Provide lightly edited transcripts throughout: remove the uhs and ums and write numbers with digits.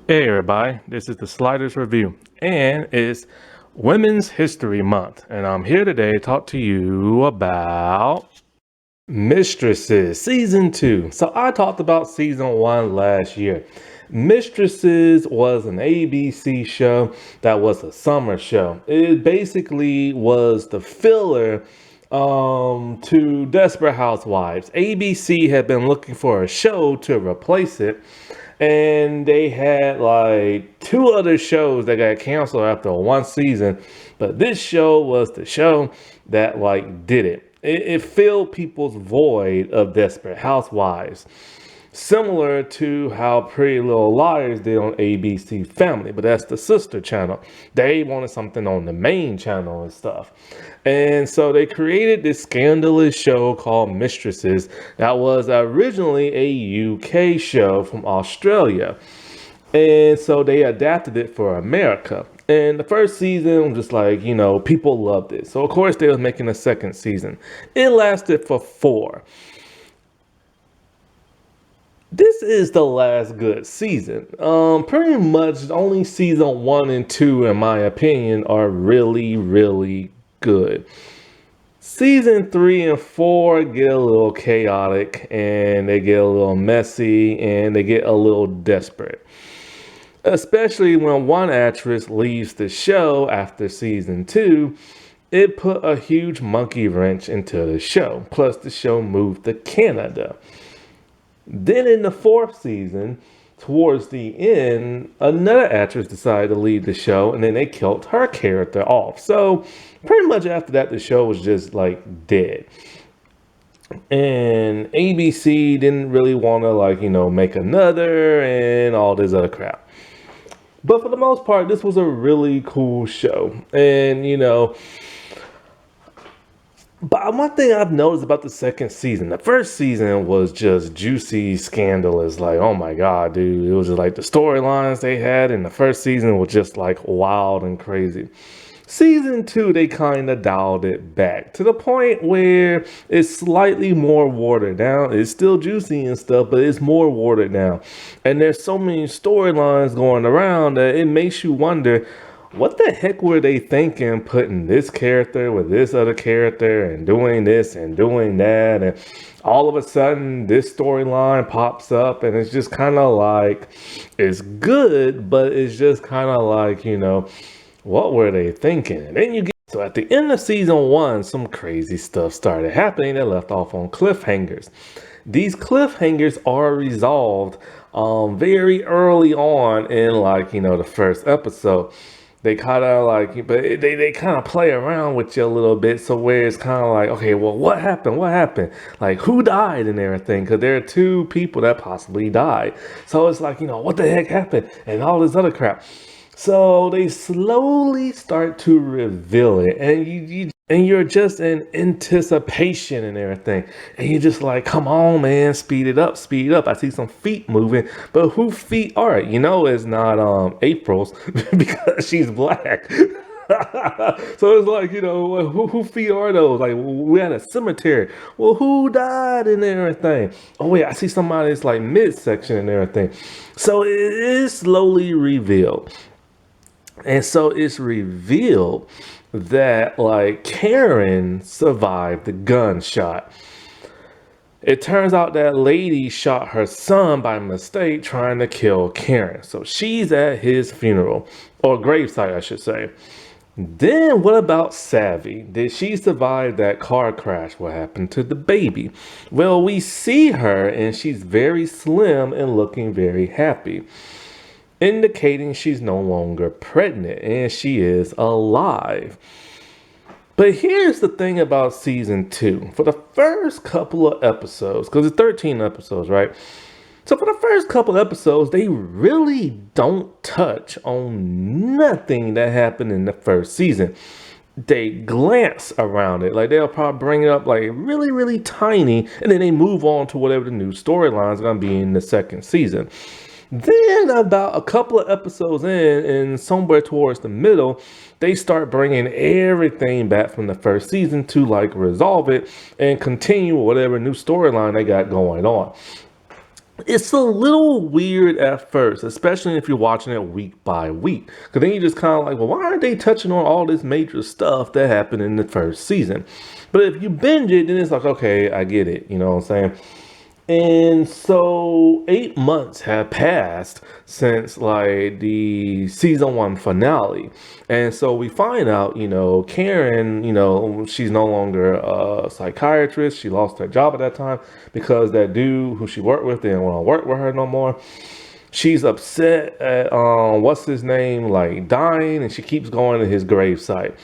Hey everybody, this is the Sliders Review, and it's Women's History Month, and I'm here today to talk to you about Mistresses Season 2. So I talked about Season 1 last year. Mistresses was an ABC show that was a summer show. It basically was the filler to Desperate Housewives. ABC had been looking for a show to replace it, and they had like two other shows that got canceled after one season, but this show was the show that like did it. It filled people's void of Desperate Housewives, similar to how Pretty Little Liars did on ABC Family, but that's the sister channel. They wanted something on the main channel and stuff. And so they created this scandalous show called Mistresses that was originally a UK show from Australia. And so they adapted it for America. And the first season was just like, people loved it. So of course they was making a second season. It lasted for 4. This is the last good season. Pretty much only season 1 and 2, in my opinion, are really, really good. Season 3 and 4 get a little chaotic, and they get a little messy, and they get a little desperate. Especially when one actress leaves the show after season 2, it put a huge monkey wrench into the show. Plus the show moved to Canada. Then in the 4th season, towards the end, another actress decided to leave the show, and then they killed her character off. So pretty much after that, the show was just like dead. And ABC didn't really want to make another and all this other crap. But for the most part, this was a really cool show. And but one thing I've noticed about the second season, the first season was just juicy, scandalous. Like, oh my God, dude. It was just like the storylines they had in the first season was just like wild and crazy. Season 2, they kind of dialed it back to the point where it's slightly more watered down. It's still juicy and stuff, but it's more watered down. And there's so many storylines going around that it makes you wonder, what the heck were they thinking putting this character with this other character and doing this and doing that? And all of a sudden this storyline pops up and it's just kind of like, it's good, but it's just kind of like, what were they thinking? And then you get, so at the end of season 1, some crazy stuff started happening that left off on cliffhangers. These cliffhangers are resolved very early on in the first episode. They kind of but they kind of play around with you a little bit. So where it's kind of like, okay, well, what happened? What happened? Like, who died and everything? Because there are 2 people that possibly died. So it's like, what the heck happened? And all this other crap. So they slowly start to reveal it. And you're just in anticipation and everything. And you're just like, come on, man, speed it up, speed it up. I see some feet moving, but who feet are it? It's not April's because she's black. So it's like, who feet are those? Like, we're at a cemetery. Well, who died and everything? Oh, wait, I see somebody's like midsection and everything. So it is slowly revealed. And so it's revealed that Karen survived the gunshot. It turns out that lady shot her son by mistake trying to kill Karen. So she's at his funeral, or gravesite, I should say. Then what about Savvy? Did she survive that car crash? What happened to the baby? Well, we see her and she's very slim and looking very happy, indicating she's no longer pregnant and she is alive. But here's the thing about season 2. For the first couple of episodes, because it's 13 episodes, right? So for the first couple of episodes, they really don't touch on nothing that happened in the first season. They glance around it. Like, they'll probably bring it up like really, really tiny, and then they move on to whatever the new storyline is going to be in the second season. Then about a couple of episodes in, and somewhere towards the middle, they start bringing everything back from the first season to resolve it and continue whatever new storyline they got going on. It's a little weird at first, especially if you're watching it week by week. Because then you just kind of like, well, why aren't they touching on all this major stuff that happened in the first season? But if you binge it, then it's like, okay, I get it. You know what I'm saying? And so 8 months have passed since like the season one finale. And so we find out, Karen, she's no longer a psychiatrist. She lost her job at that time because that dude who she worked with didn't want to work with her no more. She's upset at what's his name, like dying, and she keeps going to his gravesite.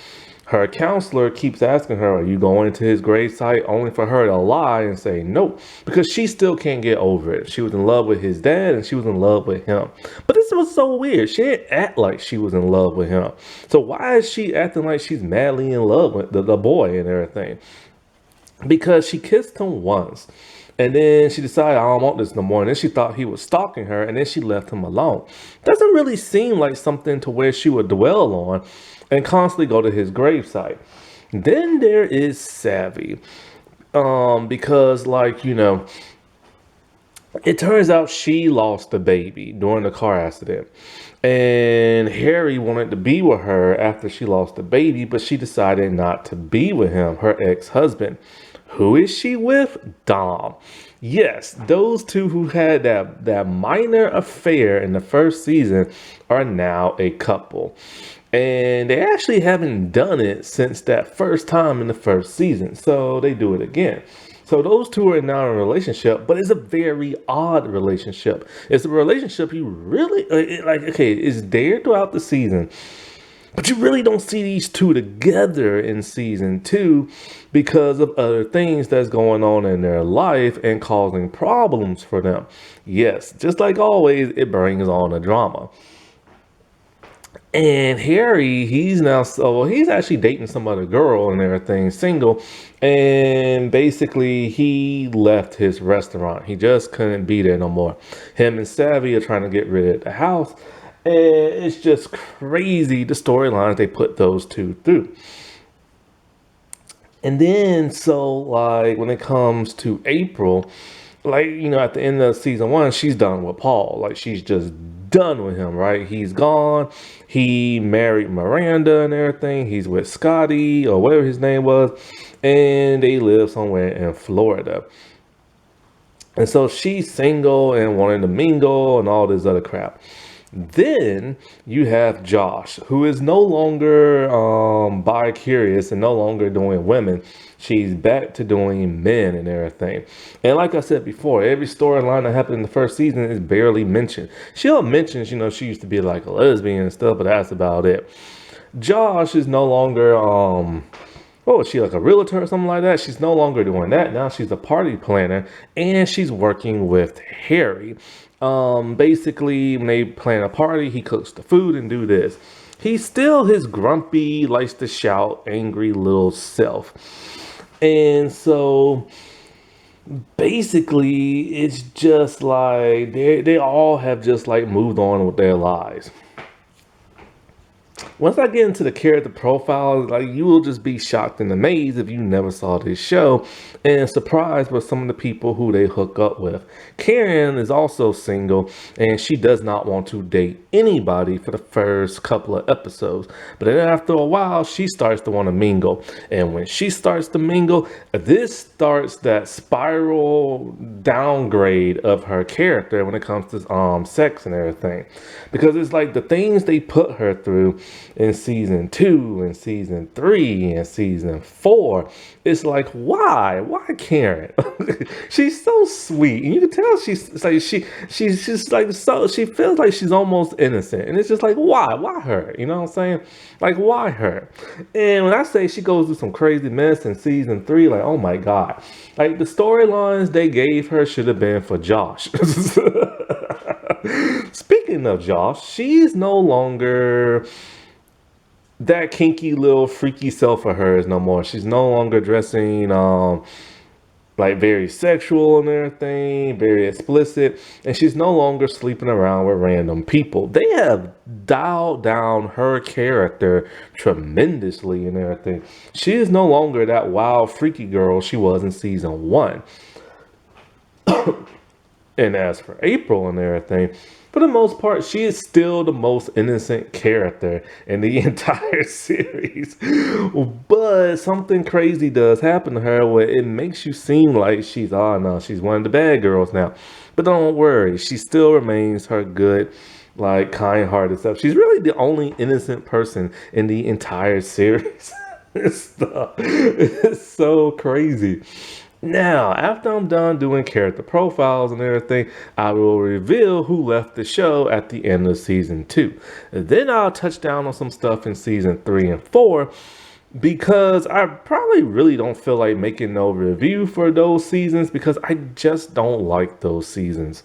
Her counselor keeps asking her, are you going to his gravesite? Only for her to lie and say nope, because she still can't get over it. She was in love with his dad and she was in love with him. But this was so weird. She didn't act like she was in love with him. So why is she acting like she's madly in love with the boy and everything? Because she kissed him once. And then she decided, I don't want this no more. And then she thought he was stalking her. And then she left him alone. Doesn't really seem like something to where she would dwell on and constantly go to his gravesite. Then there is Savvy. Because, it turns out she lost a baby during the car accident. And Harry wanted to be with her after she lost the baby, but she decided not to be with him, her ex-husband. Who is she with? Dom. Yes, those two who had that minor affair in the first season are now a couple. And they actually haven't done it since that first time in the first season. So they do it again. So those two are now in a relationship, but it's a very odd relationship. It's a relationship you really, okay, it's there throughout the season. But you really don't see these two together in season two because of other things that's going on in their life and causing problems for them. Yes, just like always, it brings on a drama. And Harry, he's actually dating some other girl and everything, single. And basically, he left his restaurant. He just couldn't be there no more. Him and Savvy are trying to get rid of the house. And it's just crazy the storylines they put those two through. And then, so like when it comes to April, at the end of season one, she's done with Paul. Like she's just done with him, right? He's gone. He married Miranda and everything. He's with Scotty or whatever his name was. And they live somewhere in Florida. And so she's single and wanting to mingle and all this other crap. Then you have Josh, who is no longer bi-curious and no longer doing women. She's back to doing men and everything. And like I said before, every storyline that happened in the first season is barely mentioned. She'll mention, she used to be like a lesbian and stuff, but that's about it. Josh is no longer, what was she, like a realtor or something like that? She's no longer doing that. Now she's a party planner and she's working with Harry. Basically, when they plan a party, he cooks the food and do this. He's still his grumpy, likes to shout, angry little self. And so basically, it's just like they all have just like moved on with their lives. Once I get into the character profiles, like you will just be shocked and amazed if you never saw this show and surprised with some of the people who they hook up with. Karen is also single and she does not want to date anybody for the first couple of episodes. But then after a while, she starts to want to mingle. And when she starts to mingle, this starts that spiral downgrade of her character when it comes to sex and everything. Because it's like the things they put her through in season 2 and season 3 and season 4, it's like, why Karen? She's so sweet and you can tell she's just like, so she feels like she's almost innocent, and it's just like, why her, you know what I'm saying? Like, why her? And when I say she goes through some crazy mess in season 3, like, oh my god, like the storylines they gave her should have been for Josh. Speaking of Josh, she's no longer that kinky little freaky self of hers no more. She's no longer dressing like very sexual and everything, very explicit, and she's no longer sleeping around with random people. They have dialed down her character tremendously and everything. She is no longer that wild freaky girl she was in season 1. And as for April and everything, for the most part, she is still the most innocent character in the entire series. But something crazy does happen to her where it makes you seem like she's, oh no, she's one of the bad girls now. But don't worry, she still remains her good, like kind-hearted stuff. She's really the only innocent person in the entire series. It's so crazy. Now, after I'm done doing character profiles and everything, I will reveal who left the show at the end of season 2. Then I'll touch down on some stuff in season 3 and 4 because I probably really don't feel like making no review for those seasons because I just don't like those seasons.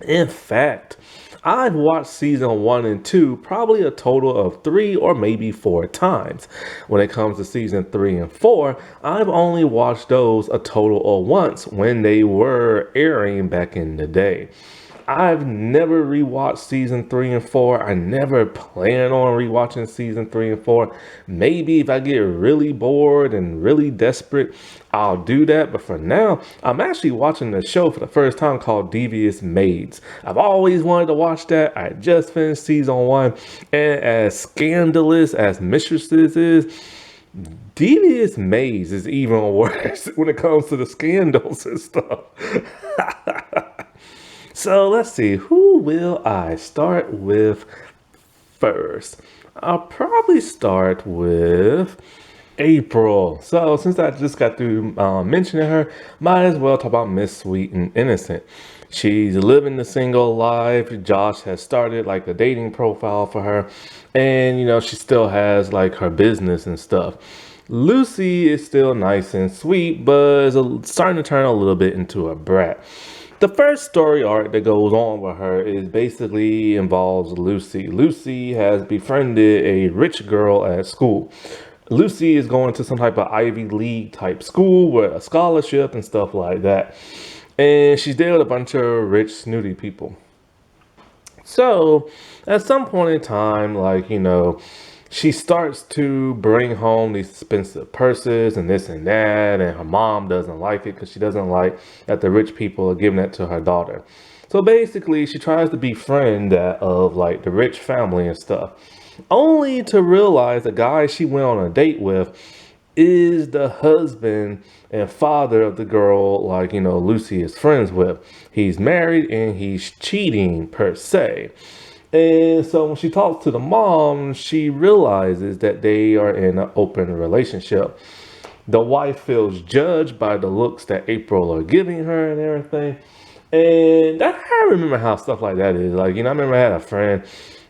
In fact, I've watched season 1 and 2 probably a total of 3 or maybe 4 times. When it comes to season 3 and 4, I've only watched those a total of once when they were airing back in the day. I've never rewatched season 3 and 4. I never plan on rewatching season 3 and 4. Maybe if I get really bored and really desperate, I'll do that. But for now, I'm actually watching a show for the first time called Devious Maids. I've always wanted to watch that. I just finished season 1. And as scandalous as Mistresses is, Devious Maids is even worse when it comes to the scandals and stuff. So let's see, who will I start with first? I'll probably start with April. So since I just got through mentioning her, might as well talk about Miss Sweet and Innocent. She's living the single life. Josh has started like a dating profile for her. And, she still has like her business and stuff. Lucy is still nice and sweet, but is starting to turn a little bit into a brat. The first story arc that goes on with her is basically involves Lucy. Lucy has befriended a rich girl at school. Lucy is going to some type of Ivy League type school with a scholarship and stuff like that. And she's there with a bunch of rich, snooty people. So at some point in time, she starts to bring home these expensive purses and this and that, and her mom doesn't like it because she doesn't like that the rich people are giving that to her daughter. So basically, she tries to befriend that of like the rich family and stuff, only to realize the guy she went on a date with is the husband and father of the girl Lucy is friends with. He's married and he's cheating per se. And so when she talks to the mom, she realizes that they are in an open relationship. The wife feels judged by the looks that April are giving her and everything. And I remember how stuff like that is. I remember I had a friend,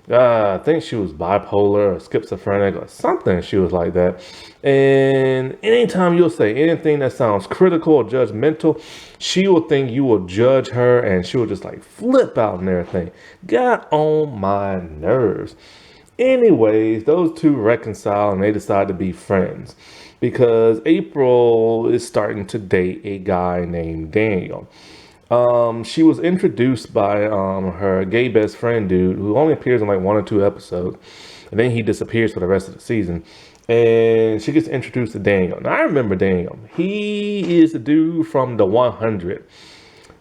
I think she was bipolar or schizophrenic or something. She was like that. And anytime you'll say anything that sounds critical or judgmental, she will think you will judge her and she will just flip out and everything. Got on my nerves. Anyways, those two reconcile and they decide to be friends because April is starting to date a guy named Daniel. She was introduced by her gay best friend dude who only appears in 1 or 2 episodes, and then he disappears for the rest of the season. And she gets introduced to Daniel. Now I remember Daniel. He is the dude from the 100.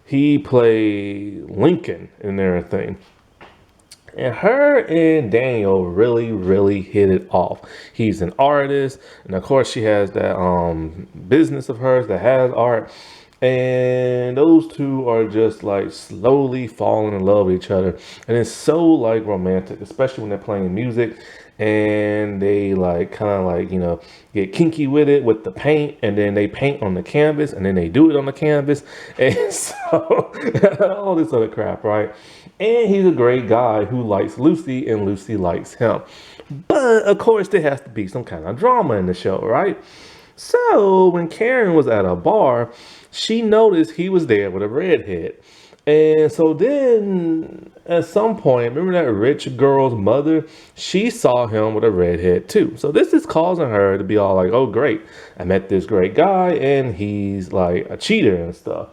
He played Lincoln and everything. And her and Daniel really, really hit it off. He's an artist, and of course she has that business of hers that has art. And those two are just slowly falling in love with each other. And it's so romantic, especially when they're playing music and they get kinky with it with the paint, and then they paint on the canvas and then they do it on the canvas. And so all this other crap, right? And he's a great guy who likes Lucy and Lucy likes him. But of course there has to be some kind of drama in the show, right? So when Karen was at a bar, she noticed he was there with a redhead. And so then at some point, remember that rich girl's mother? She saw him with a redhead too. So this is causing her to be all like, oh great, I met this great guy and he's a cheater and stuff.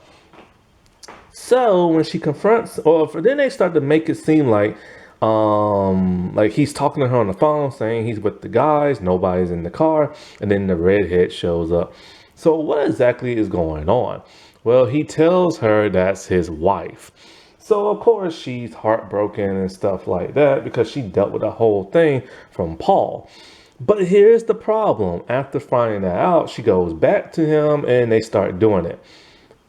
So when she confronts, then they start to make it seem like he's talking to her on the phone saying he's with the guys, nobody's in the car, and then the redhead shows up. So what exactly is going on? Well, he tells her that's his wife. So, of course, she's heartbroken and stuff like that because she dealt with the whole thing from Paul. But here's the problem. After finding that out, she goes back to him and they start doing it.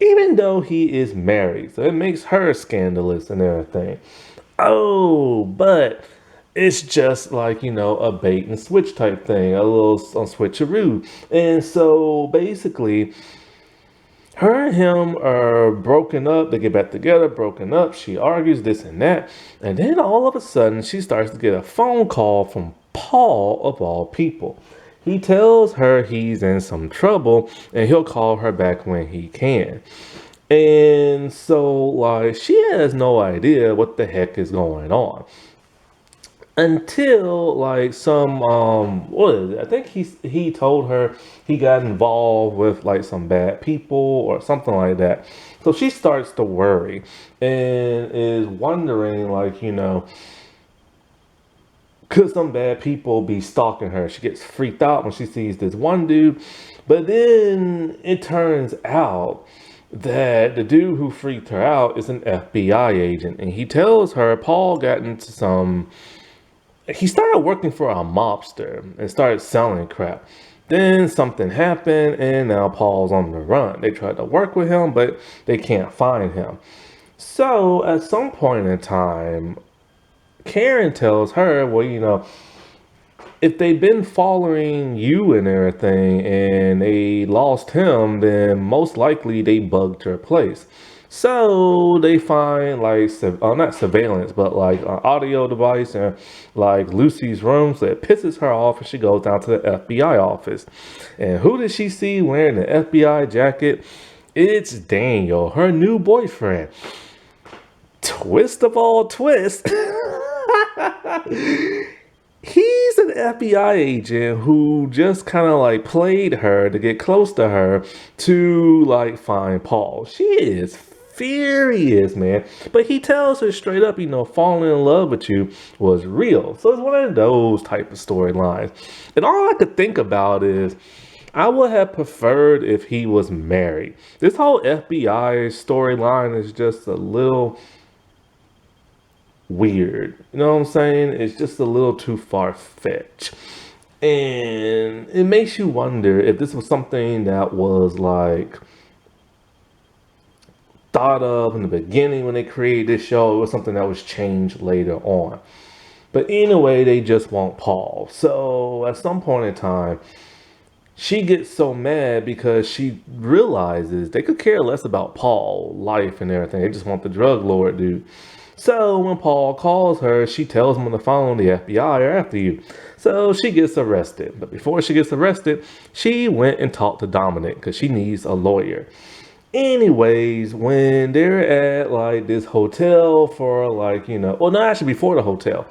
Even though he is married. So it makes her scandalous and everything. Oh, but it's just like, a bait and switch type thing, a little switcheroo. And so basically, her and him are broken up. They get back together, broken up. She argues this and that. And then all of a sudden, she starts to get a phone call from Paul, of all people. He tells her he's in some trouble and he'll call her back when he can. And so, like, she has no idea what the heck is going on until like some what is it? I think he told her he got involved with like some bad people or something like that. So she starts to worry and is wondering like, could some bad people be stalking her? She gets freaked out when she sees this one dude. But then it turns out that the dude who freaked her out is an FBI agent, and he tells her Paul got into some he started working for a mobster and started selling crap. Then something happened, and now Paul's on the run. They tried to work with him, but they can't find him. So at some point in time, Karen tells her, well, if they've been following you and everything and they lost him, then most likely they bugged your place. So they find like, not surveillance, but like an audio device and like Lucy's room. So it pisses her off and she goes down to the FBI office. And who does she see wearing the FBI jacket? It's Daniel, her new boyfriend. Twist of all twists. He's an FBI agent who just kind of like played her to get close to her to like find Paul. She is furious, man. But he tells her straight up, falling in love with you was real. So it's one of those type of storylines. And all I could think about is I would have preferred if he was married. This whole FBI storyline is just a little weird. You know what I'm saying? It's just a little too far-fetched. And it makes you wonder if this was something that was like thought of in the beginning when they created this show. It was something that was changed later on. But anyway, they just want Paul. So at some point in time, she gets so mad because she realizes they could care less about Paul, life and everything. They just want the drug lord dude. So when Paul calls her, she tells him on the phone the FBI are after you. So she gets arrested. But before she gets arrested, she went and talked to Dominic because she needs a lawyer. Anyways, when they're at like this hotel for like, well, no, actually before the hotel,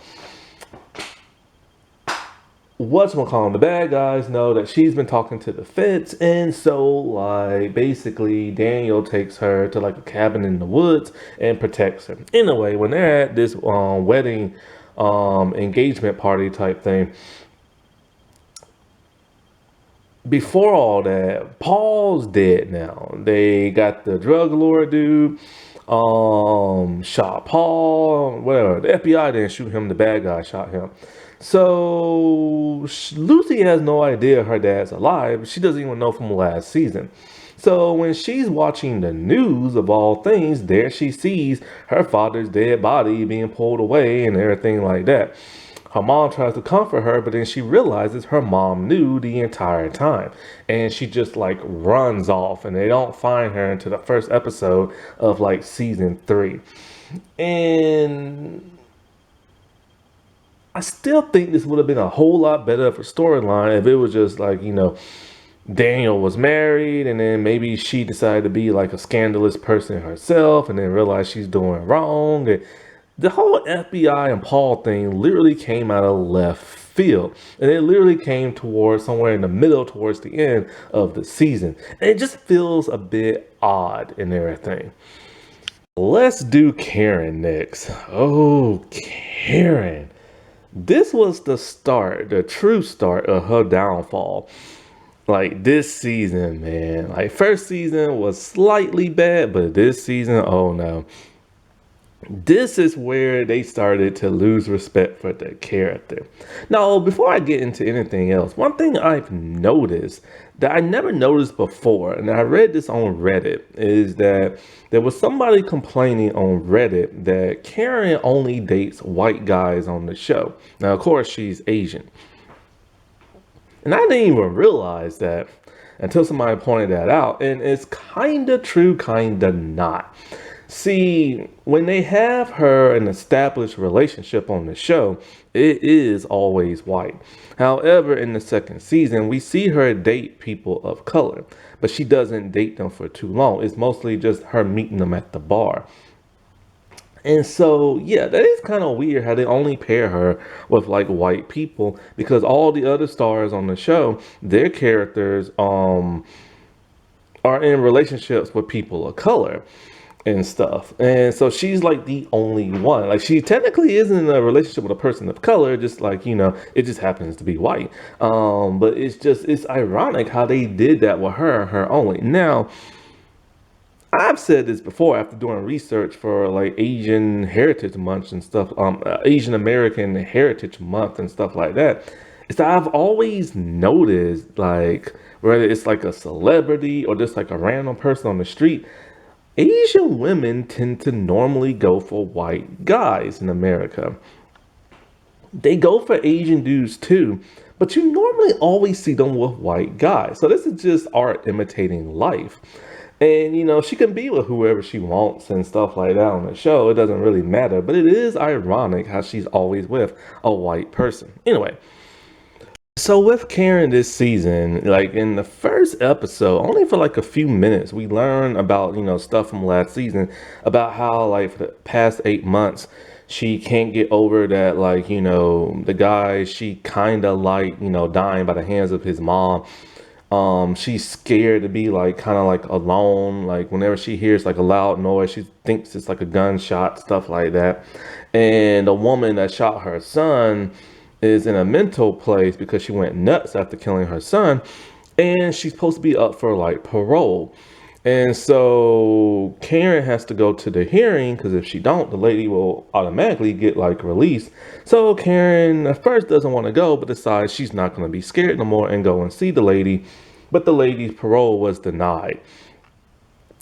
the bad guys know that she's been talking to the feds, and so like basically Daniel takes her to like a cabin in the woods and protects her. Anyway, when they're at this wedding engagement party type thing, before all that, Paul's dead now. They got the drug lord dude shot Paul, whatever. The FBI didn't shoot him, the bad guy shot him. So Lucy has no idea her dad's alive. She doesn't even know from last season. So when she's watching the news of all things, there she sees her father's dead body being pulled away and everything like that. Her mom tries to comfort her, but then she realizes her mom knew the entire time. And she just like runs off, and they don't find her until the first episode of like season 3. And I still think this would have been a whole lot better of a storyline if it was just like, Daniel was married and then maybe she decided to be like a scandalous person herself and then realized she's doing wrong. And the whole FBI and Paul thing literally came out of left field. And it literally came towards somewhere in the middle, towards the end of the season. And it just feels a bit odd and everything. Let's do Karen next. Oh, Karen. This was the start, the true start of her downfall. Like this season, man. Like first season was slightly bad, but this season, oh no. This is where they started to lose respect for the character. Now, before I get into anything else, one thing I've noticed that I never noticed before, and I read this on Reddit, is that there was somebody complaining on Reddit that Karen only dates white guys on the show. Now, of course, she's Asian. And I didn't even realize that until somebody pointed that out. And it's kind of true, kind of not. See, when they have her an established relationship on the show, it is always white. However, in the second season, we see her date people of color, but she doesn't date them for too long. It's mostly just her meeting them at the bar. And so, yeah, that is kind of weird how they only pair her with like white people because all the other stars on the show, their characters are in relationships with people of color and stuff. And so she's like the only one. Like she technically isn't in a relationship with a person of color, just like, it just happens to be white. But it's ironic how they did that with her only. Now, I've said this before after doing research for like Asian Heritage Month and stuff, Asian American Heritage Month and stuff like that. Is that I've always noticed, like, whether it's like a celebrity or just like a random person on the street, Asian women tend to normally go for white guys in America. They go for Asian dudes too, but you normally always see them with white guys. So this is just art imitating life. And she can be with whoever she wants and stuff like that on the show. It doesn't really matter, but it is ironic how she's always with a white person. Anyway, so with Karen this season, like in the first episode, only for like a few minutes, we learn about, stuff from last season about how like for the past 8 months, she can't get over that, like, the guy she kind of like, dying by the hands of his mom. She's scared to be like kind of like alone. Like whenever she hears like a loud noise, she thinks it's like a gunshot, stuff like that. And the woman that shot her son is in a mental place because she went nuts after killing her son. And she's supposed to be up for like parole. And so Karen has to go to the hearing because if she don't, the lady will automatically get like released. So Karen at first doesn't want to go, but decides she's not going to be scared no more and go and see the lady. But the lady's parole was denied.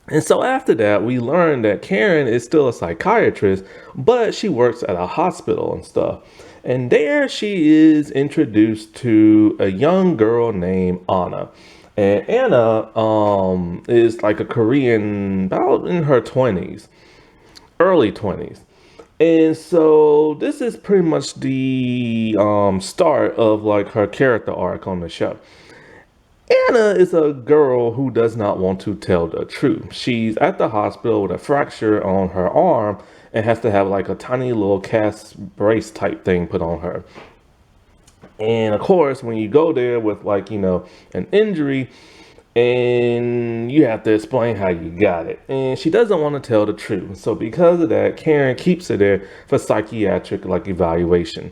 And so after that, we learned that Karen is still a psychiatrist, but she works at a hospital and stuff. And there she is introduced to a young girl named Anna. And Anna is like a Korean, about in her 20s, early 20s. And so this is pretty much the start of like her character arc on the show. Anna is a girl who does not want to tell the truth. She's at the hospital with a fracture on her arm and has to have like a tiny little cast brace type thing put on her. And of course, when you go there with like, an injury and you have to explain how you got it. And she doesn't want to tell the truth. So because of that, Karen keeps her there for psychiatric like evaluation.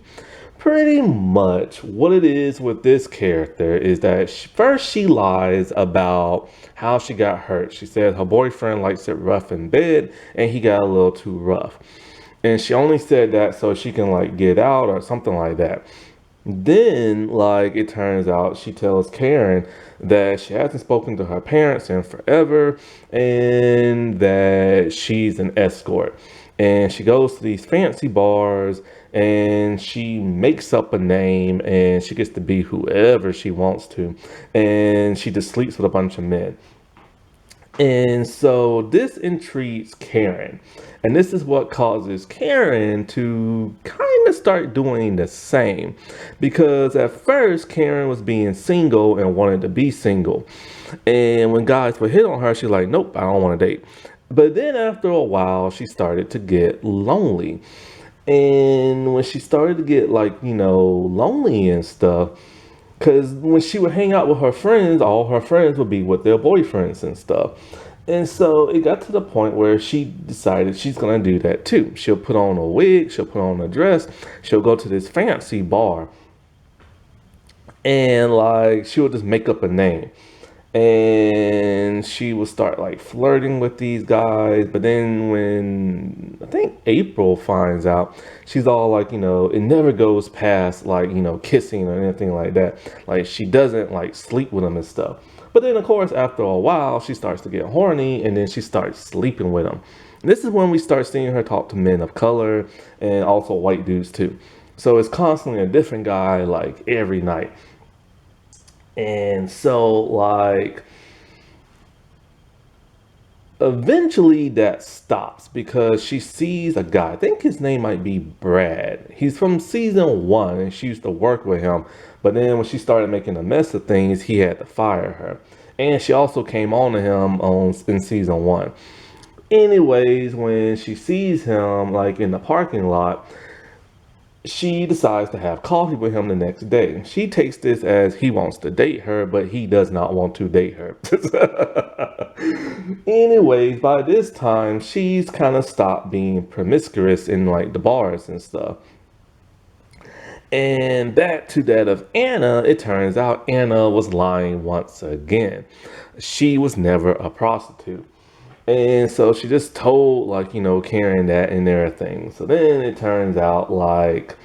Pretty much what it is with this character is that first she lies about how she got hurt. She said her boyfriend likes it rough in bed and he got a little too rough. And she only said that so she can like get out or something like that. Then, like, it turns out she tells Karen that she hasn't spoken to her parents in forever and that she's an escort. And she goes to these fancy bars and she makes up a name and she gets to be whoever she wants to. And she just sleeps with a bunch of men. And so this intrigues Karen. And this is what causes Karen to kind of start doing the same. Because at first, Karen was being single and wanted to be single. And when guys would hit on her, she's like, nope, I don't want to date. But then after a while, she started to get lonely. And when she started to get like, lonely and stuff, because when she would hang out with her friends, all her friends would be with their boyfriends and stuff. And so it got to the point where she decided she's going to do that too. She'll put on a wig, she'll put on a dress, she'll go to this fancy bar. And like she would just make up a name, and she would start like flirting with these guys. But then when I think April finds out, she's all like, it never goes past like, kissing or anything like that. Like she doesn't like sleep with them and stuff. But then of course after a while she starts to get horny, and then she starts sleeping with them. And this is when we start seeing her talk to men of color and also white dudes too. So it's constantly a different guy like every night. And so like eventually that stops because she sees a guy. I think his name might be Brad. He's from season one and she used to work with him. But then when she started making a mess of things, he had to fire her. And she also came on to him in season one. Anyways, when she sees him like in the parking lot, she decides to have coffee with him the next day. She takes this as he wants to date her, but he does not want to date her. Anyways, by this time, she's kind of stopped being promiscuous in like the bars and stuff. And back to that of Anna, it turns out Anna was lying once again. She was never a prostitute. And so she just told, like, Karen that and everything. So then it turns out, like,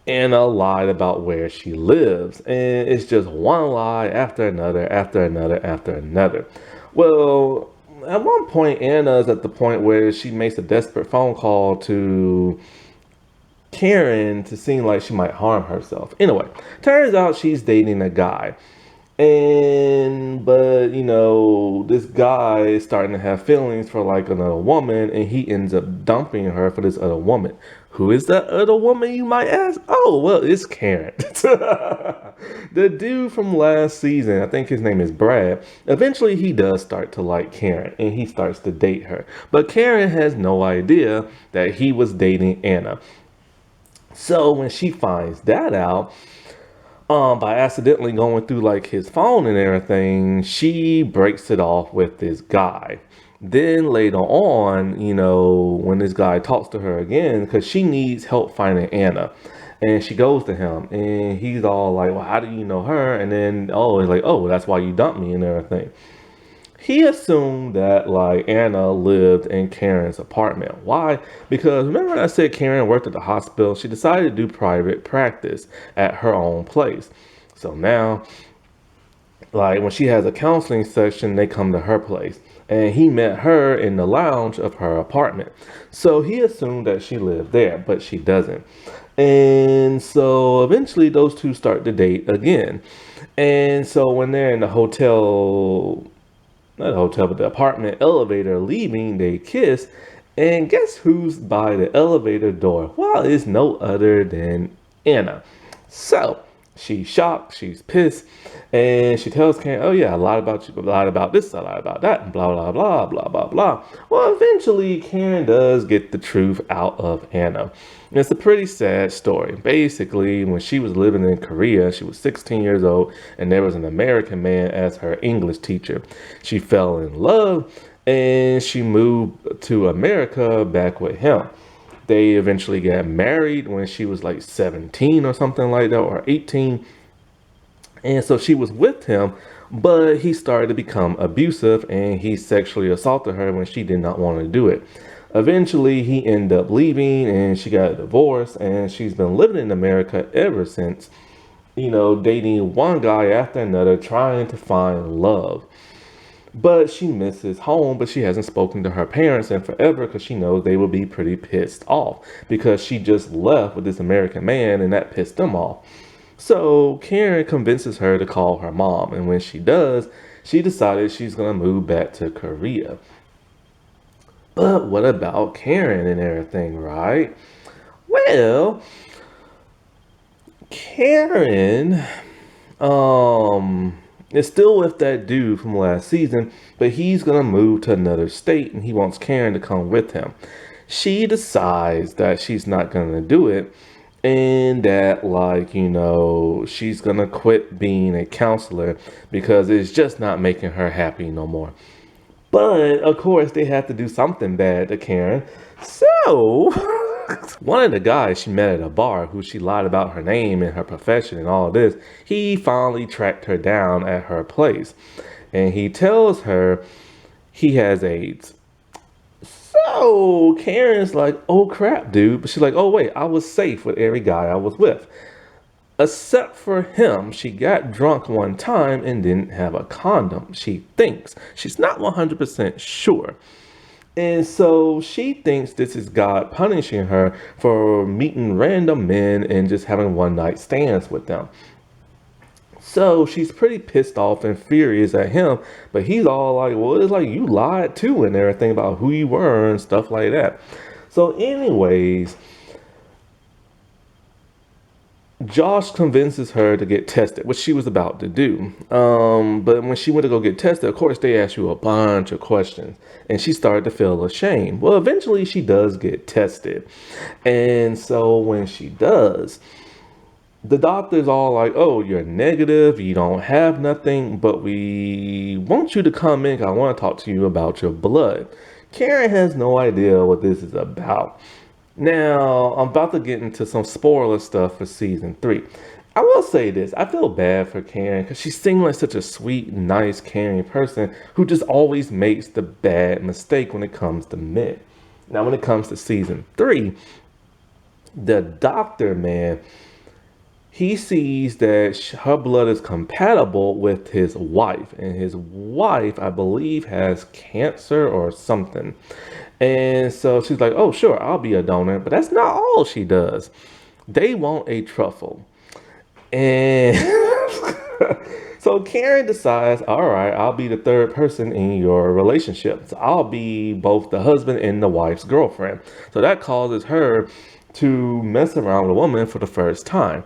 Anna lied about where she lives. And it's just one lie after another, after another, after another. Well, at one point, Anna's at the point where she makes a desperate phone call to Karen to seem like she might harm herself. Anyway, turns out she's dating a guy. But this guy is starting to have feelings for like another woman, and he ends up dumping her for this other woman. Who is that other woman, you might ask? Oh, well, it's Karen. The dude from last season, I think his name is Brad. Eventually, he does start to like Karen, and he starts to date her. But Karen has no idea that he was dating Anna. So when she finds that out, by accidentally going through like his phone and everything, she breaks it off with this guy. Then later on, when this guy talks to her again, because she needs help finding Anna, and she goes to him, and he's all like, "Well, how do you know her?" And then, he's like, "Oh, that's why you dumped me and everything." He assumed that like Anna lived in Karen's apartment. Why? Because remember I said Karen worked at the hospital. She decided to do private practice at her own place. So now, like when she has a counseling session, they come to her place. And he met her in the lounge of her apartment. So he assumed that she lived there, but she doesn't. And so eventually those two start to date again. And so when they're in the hotel, not the hotel, but the apartment elevator leaving, they kiss. And guess who's by the elevator door? Well, it's no other than Anna. So she's shocked, she's pissed, and she tells Karen, "Oh yeah, I lied about you, I lied about this, I lied about that, and blah blah blah blah blah blah." Well, eventually Karen does get the truth out of Anna. And it's a pretty sad story. Basically, when she was living in Korea, she was 16 years old, and there was an American man as her English teacher. She fell in love, and she moved to America back with him. They eventually got married when she was like 17 or something like that, or 18. And so she was with him, but he started to become abusive and he sexually assaulted her when she did not want to do it. Eventually, he ended up leaving and she got a divorce, and she's been living in America ever since, dating one guy after another, trying to find love. But she misses home, but she hasn't spoken to her parents in forever because she knows they will be pretty pissed off because she just left with this American man and that pissed them off. So Karen convinces her to call her mom, and when she does, she decided she's going to move back to Korea. But what about Karen and everything, right? Well, Karen, is still with that dude from last season, but he's gonna move to another state and he wants Karen to come with him. She decides that she's not gonna do it, and that she's gonna quit being a counselor because it's just not making her happy no more. But of course they have to do something bad to Karen. So One of the guys she met at a bar, who she lied about her name and her profession and all of this, he finally tracked her down at her place. And he tells her he has AIDS. So Karen's like, oh crap, dude. But she's like, oh wait, I was safe with every guy I was with. Except for him, she got drunk one time and didn't have a condom. She thinks. She's not 100% sure. And so she thinks this is God punishing her for meeting random men and just having one night stands with them. So she's pretty pissed off and furious at him, but he's all like, well, it's like you lied too and everything about who you were and stuff like that. So anyways, Josh convinces her to get tested, which she was about to do. But when she went to go get tested, of course, they asked you a bunch of questions. And she started to feel ashamed. Well, eventually she does get tested. And so when she does, the doctor's all like, oh, you're negative, you don't have nothing, but we want you to come in 'cause I want to talk to you about your blood. Karen has no idea what this is about. Now, I'm about to get into some spoiler stuff for season 3. I will say this, I feel bad for Karen because she seems like such a sweet, nice, caring person who just always makes the bad mistake when it comes to men. Now, when it comes to season 3, the doctor, man, he sees that her blood is compatible with his wife. And his wife, I believe, has cancer or something. And so she's like, oh, sure, I'll be a donor. But that's not all she does. They want a truffle. And so Karen decides, all right, I'll be the third person in your relationship. So I'll be both the husband and the wife's girlfriend. So that causes her to mess around with a woman for the first time.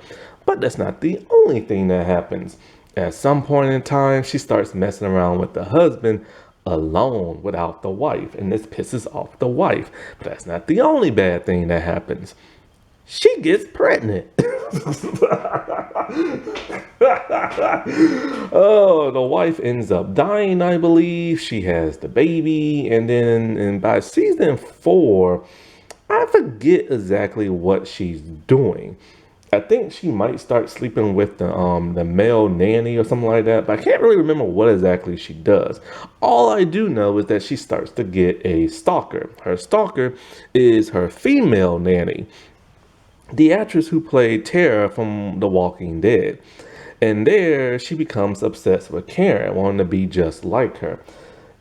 But that's not the only thing that happens. At some point in time, she starts messing around with the husband alone without the wife. And this pisses off the wife. But that's not the only bad thing that happens. She gets pregnant. Oh, the wife ends up dying, I believe. She has the baby. And by season 4, I forget exactly what she's doing. I think she might start sleeping with the male nanny or something like that, but I can't really remember what exactly she does. All I do know is that she starts to get a stalker. Her stalker is her female nanny, the actress who played Tara from The Walking Dead. And there she becomes obsessed with Karen, wanting to be just like her.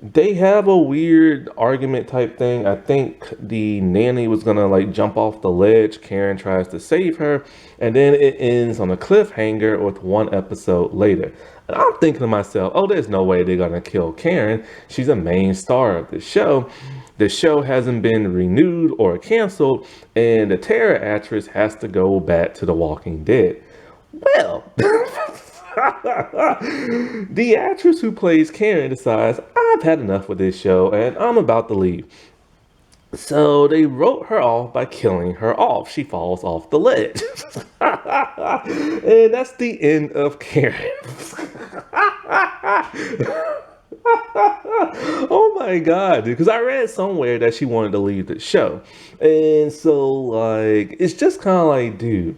They have a weird argument type thing. I think the nanny was gonna like jump off the ledge. Karen tries to save her, and then it ends on a cliffhanger with one episode later. And I'm thinking to myself, oh, there's no way they're gonna kill Karen. She's a main star of the show. The show hasn't been renewed or canceled, and the Tara actress has to go back to The Walking Dead. Well, the actress who plays Karen decides, I've had enough with this show and I'm about to leave. So they wrote her off by killing her off. She falls off the ledge. And that's the end of Karen. Oh my god, dude, because I read somewhere that she wanted to leave the show. And so, like, it's just kind of like, dude,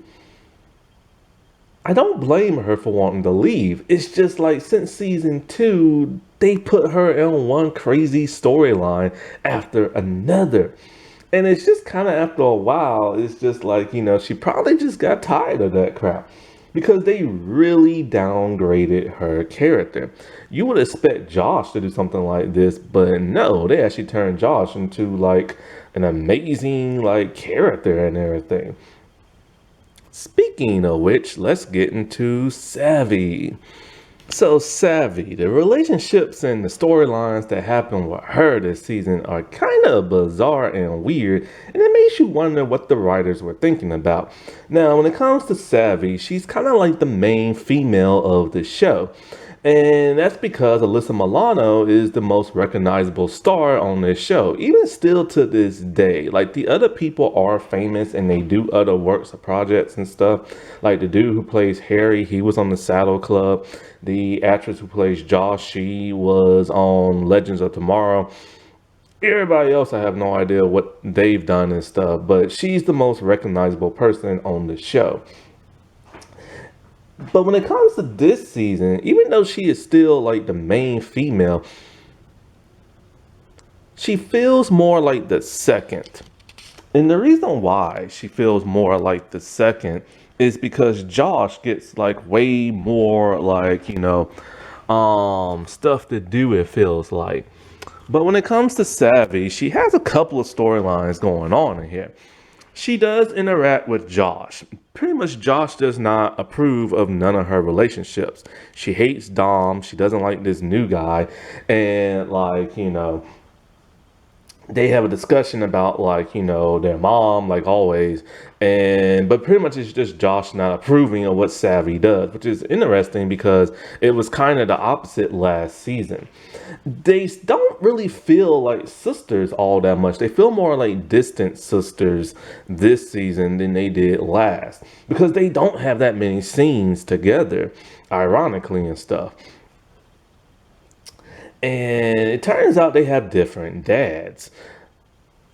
I don't blame her for wanting to leave. It's just like since season 2, they put her in one crazy storyline after another. And it's just kind of after a while, it's just like, you know, she probably just got tired of that crap. Because they really downgraded her character. You would expect Josh to do something like this, but no, they actually turned Josh into like an amazing like character and everything. Speaking of which, let's get into Savvy. So Savvy, the relationships and the storylines that happen with her this season are kind of bizarre and weird, and it makes you wonder what the writers were thinking about. Now, when it comes to Savvy, she's kind of like the main female of the show. And that's because Alyssa Milano is the most recognizable star on this show, even still to this day. Like, the other people are famous and they do other works or projects and stuff. Like the dude who plays Harry, he was on the Saddle Club. The actress who plays Josh, she was on Legends of Tomorrow. Everybody else, I have no idea what they've done and stuff, but she's the most recognizable person on the show. But when it comes to this season, even though she is still like the main female, she feels more like the second. And the reason why she feels more like the second is because Josh gets like way more like, stuff to do, it feels like. But when it comes to Savvy, she has a couple of storylines going on in here. She does interact with Josh. Pretty much Josh does not approve of none of her relationships. She hates Dom. She doesn't like this new guy. And like, they have a discussion about like their mom, like always, but pretty much it's just Josh not approving of what Savvy does, which is interesting because it was kind of the opposite last season. They don't really feel like sisters all that much. They feel more like distant sisters this season than they did last, because they don't have that many scenes together, ironically and stuff. And it turns out they have different dads.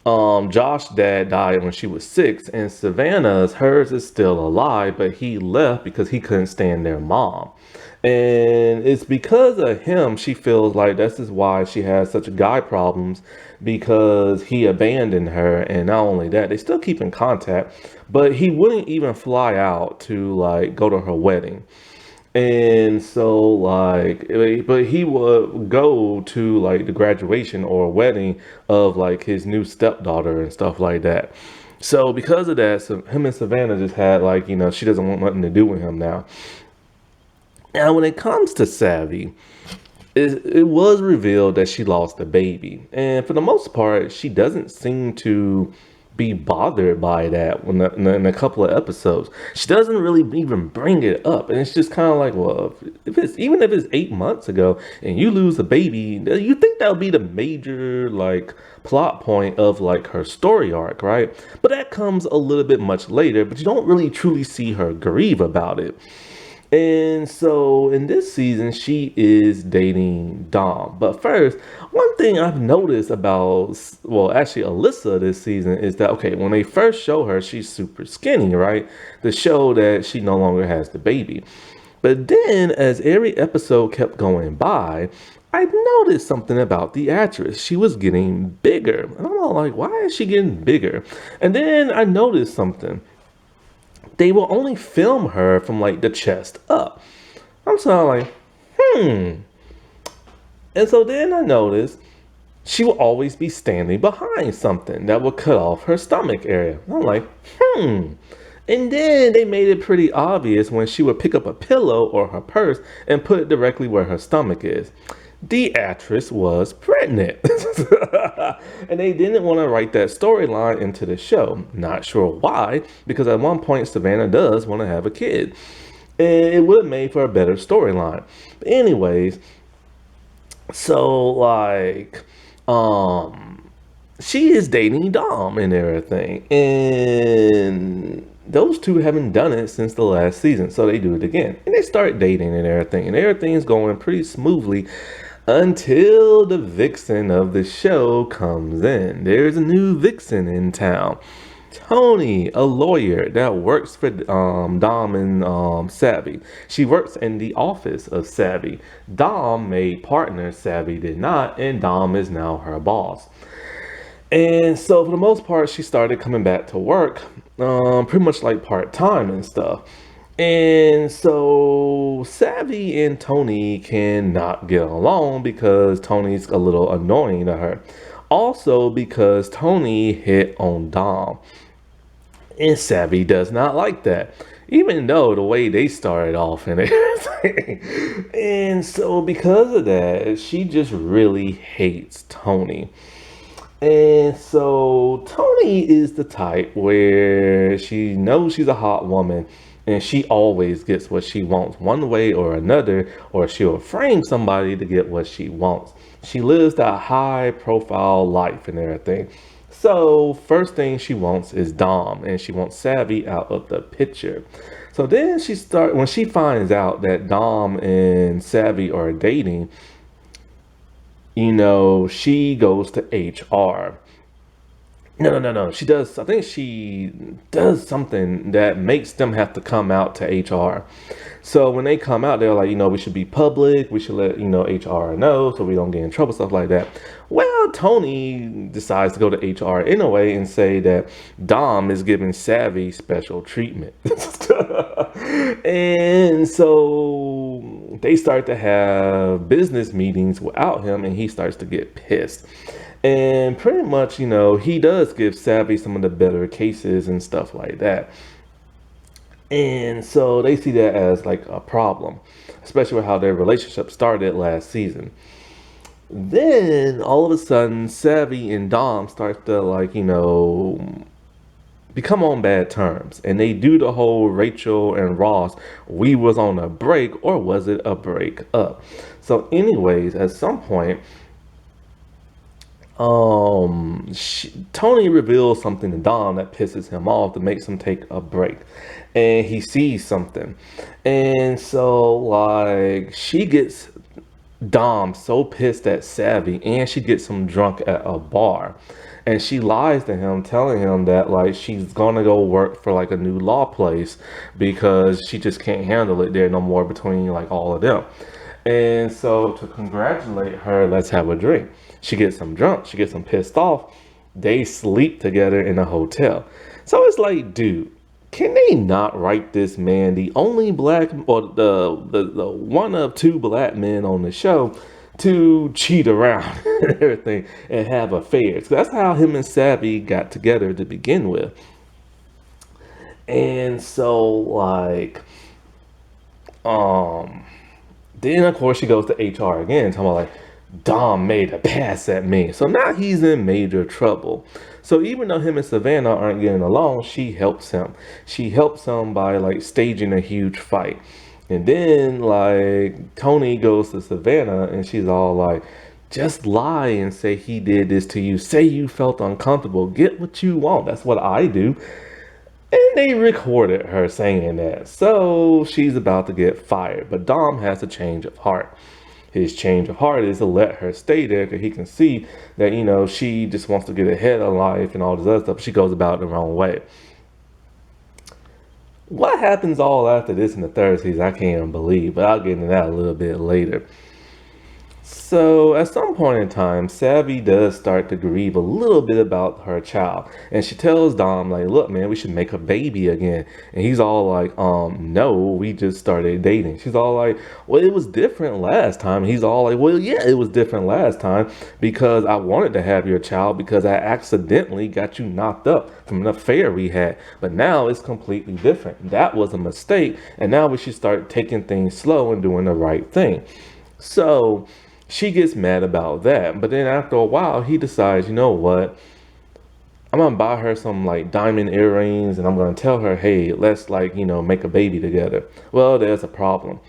Josh's dad died when she was 6, and Savannah's, hers is still alive, but he left because he couldn't stand their mom. And it's because of him she feels like this is why she has such guy problems, because he abandoned her. And not only that, they still keep in contact, but he wouldn't even fly out to like go to her wedding. And so like, but he would go to like the graduation or wedding of like his new stepdaughter and stuff like that. So because of that, so him and Savannah just had like, she doesn't want nothing to do with him now. Now, when it comes to Savvy, it was revealed that she lost a baby. And for the most part, she doesn't seem to be bothered by that in a couple of episodes. She doesn't really even bring it up. And it's just kind of like, well, even if it's 8 months ago and you lose a baby, you think that would be the major like plot point of like her story arc, right? But that comes a little bit much later, but you don't really truly see her grieve about it. And so in this season, she is dating Dom. But first, one thing I've noticed about, well, actually Alyssa this season is that, okay, when they first show her, she's super skinny, right? To show that she no longer has the baby. But then as every episode kept going by, I noticed something about the actress. She was getting bigger. And I'm all like, why is she getting bigger? And then I noticed something. They will only film her from like the chest up. I'm sort of like, And so then I noticed she will always be standing behind something that will cut off her stomach area. I'm like, And then they made it pretty obvious when she would pick up a pillow or her purse and put it directly where her stomach is. The actress was pregnant. And they didn't want to write that storyline into the show. Not sure why, because at one point Savannah does want to have a kid. And it would have made for a better storyline. But anyways, so like, she is dating Dom and everything. And those two haven't done it since the last season. So they do it again. And they start dating and everything. And everything's going pretty smoothly until the vixen of the show comes in. There's a new vixen in town. Tony, a lawyer that works for Dom and Savvy. She works in the office of Savvy. Dom made partner, Savvy did not, and Dom is now her boss. And so for the most part, she started coming back to work, pretty much like part-time and stuff. And so Savvy and Tony cannot get along because Tony's a little annoying to her. Also because Tony hit on Dom. And Savvy does not like that, even though the way they started off and everything. And so because of that, she just really hates Tony. And so Tony is the type where she knows she's a hot woman and she always gets what she wants one way or another, or she'll frame somebody to get what she wants. She lives that high profile life and everything. So first thing she wants is Dom, and she wants Savvy out of the picture. So then when she finds out that Dom and Savvy are dating, she goes to HR. No, no, no, no. She does. I think she does something that makes them have to come out to HR. So when they come out, they're like, we should be public. We should let HR know so we don't get in trouble, stuff like that. Well, Tony decides to go to HR anyway and say that Dom is giving Savvy special treatment, and so they start to have business meetings without him, and he starts to get pissed. And pretty much, he does give Savvy some of the better cases and stuff like that. And so they see that as like a problem, especially with how their relationship started last season. Then all of a sudden, Savvy and Dom start to become on bad terms. And they do the whole Rachel and Ross, we was on a break, or was it a break up? So anyways, at some point, Tony reveals something to Dom that pisses him off, that makes him take a break, and he sees something, and so like she gets Dom so pissed at Savvy, and she gets him drunk at a bar, and she lies to him, telling him that like she's gonna go work for like a new law place because she just can't handle it there no more between like all of them. And so to congratulate her, let's have a drink. She gets him drunk, she gets him pissed off. They sleep together in a hotel. So it's like, dude, can they not write this man, the only black, or the one of two black men on the show, to cheat around and everything and have affairs? That's how him and Savvy got together to begin with. And so like um then of course she goes to HR again, talking about like Dom made a pass at me. So now he's in major trouble. So even though him and Savannah aren't getting along, she helps him. She helps him by like staging a huge fight. And then like Tony goes to Savannah and she's all like, just lie and say he did this to you. Say you felt uncomfortable. Get what you want. That's what I do. And they recorded her saying that. So she's about to get fired. But Dom has a change of heart. His change of heart is to let her stay there because he can see that, she just wants to get ahead of life and all this other stuff. She goes about it the wrong way. What happens all after this in the third season, I can't even believe, but I'll get into that a little bit later. So at some point in time, Savvy does start to grieve a little bit about her child. And she tells Dom, like, look, man, we should make a baby again. And he's all like, no, we just started dating. She's all like, well, it was different last time. And he's all like, well, yeah, it was different last time because I wanted to have your child because I accidentally got you knocked up from an affair we had. But now it's completely different. That was a mistake. And now we should start taking things slow and doing the right thing. So she gets mad about that. But then after a while, he decides, you know what? I'm going to buy her some like diamond earrings and I'm going to tell her, hey, let's make a baby together. Well, there's a problem.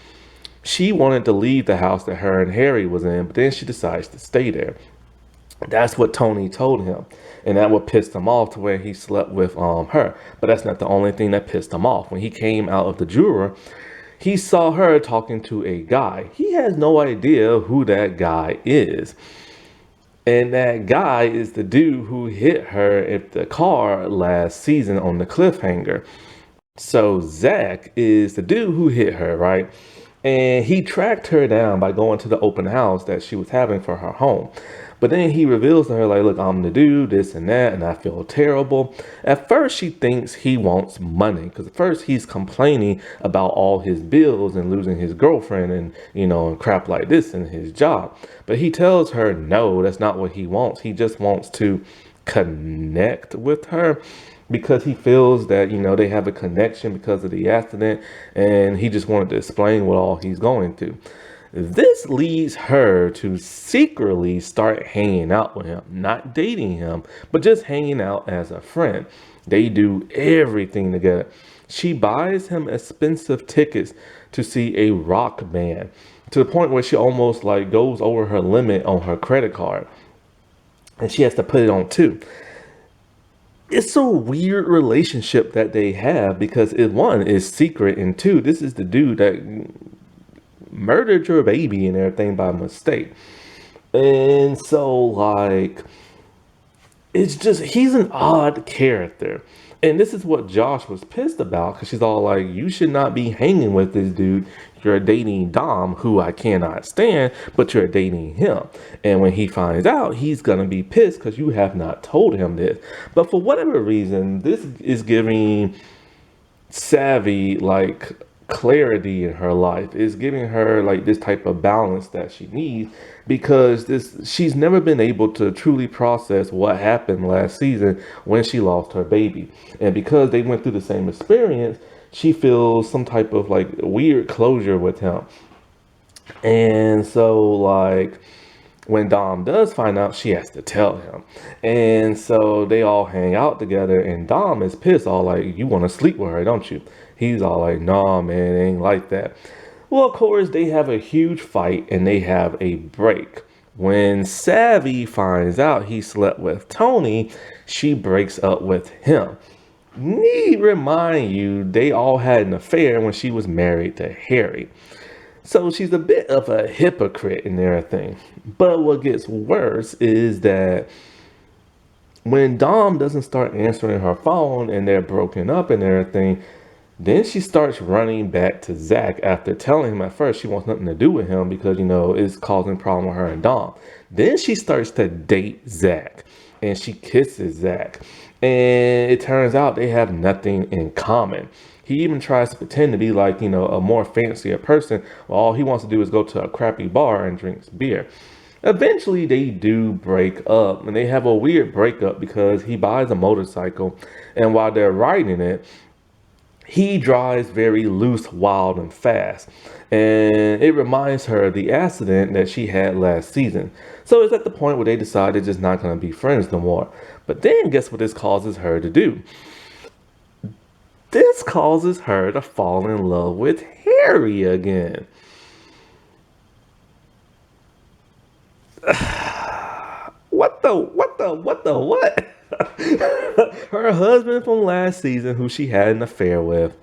She wanted to leave the house that her and Harry was in, but then she decides to stay there. That's what Tony told him. And that what pissed him off to where he slept with her. But that's not the only thing that pissed him off. When he came out of the juror, he saw her talking to a guy. He has no idea who that guy is. And that guy is the dude who hit her at the car last season on the cliffhanger. So Zach is the dude who hit her, right? And he tracked her down by going to the open house that she was having for her home. But then he reveals to her, like, look, I'm the dude, this and that, and I feel terrible. At first, she thinks he wants money. Because at first, he's complaining about all his bills and losing his girlfriend and, and crap like this in his job. But he tells her, no, that's not what he wants. He just wants to connect with her because he feels that, they have a connection because of the accident. And he just wanted to explain what all he's going through. This leads her to secretly start hanging out with him, not dating him, but just hanging out as a friend. They do everything together. She buys him expensive tickets to see a rock band to the point where she almost goes over her limit on her credit card. And she has to put it on too. It's a weird relationship that they have because one is secret and two, this is the dude that murdered your baby and everything by mistake. And so, like, it's just he's an odd character. And this is what Josh was pissed about because she's all like, you should not be hanging with this dude. You're dating Dom, who I cannot stand, but you're dating him. And when he finds out, he's going to be pissed because you have not told him this. But for whatever reason, this is giving Savvy like clarity in her life, is giving her like this type of balance that she needs, because this she's never been able to truly process what happened last season when she lost her baby. And because they went through the same experience, she feels some type of like weird closure with him. And so, like, when Dom does find out, she has to tell him. And so they all hang out together, and Dom is pissed, all like, you want to sleep with her, don't you? He's all like, nah, man, it ain't like that. Well, of course, they have a huge fight and they have a break. When Savvy finds out he slept with Tony, she breaks up with him. Need remind you, they all had an affair when she was married to Harry. So she's a bit of a hypocrite and everything. But what gets worse is that when Dom doesn't start answering her phone and they're broken up and everything, then she starts running back to Zach after telling him at first she wants nothing to do with him because, you know, it's causing problem with her and Dom. Then she starts to date Zach and she kisses Zach. And it turns out they have nothing in common. He even tries to pretend to be like, you know, a more fancier person. Well, all he wants to do is go to a crappy bar and drink beer. Eventually, they do break up, and they have a weird breakup because he buys a motorcycle, and while they're riding it, he drives very loose, wild, and fast. And it reminds her of the accident that she had last season. So it's at the point where they decide they're just not going to be friends no more. But then guess what this causes her to do? This causes her to fall in love with Harry again. What? Her husband from last season, who she had an affair with,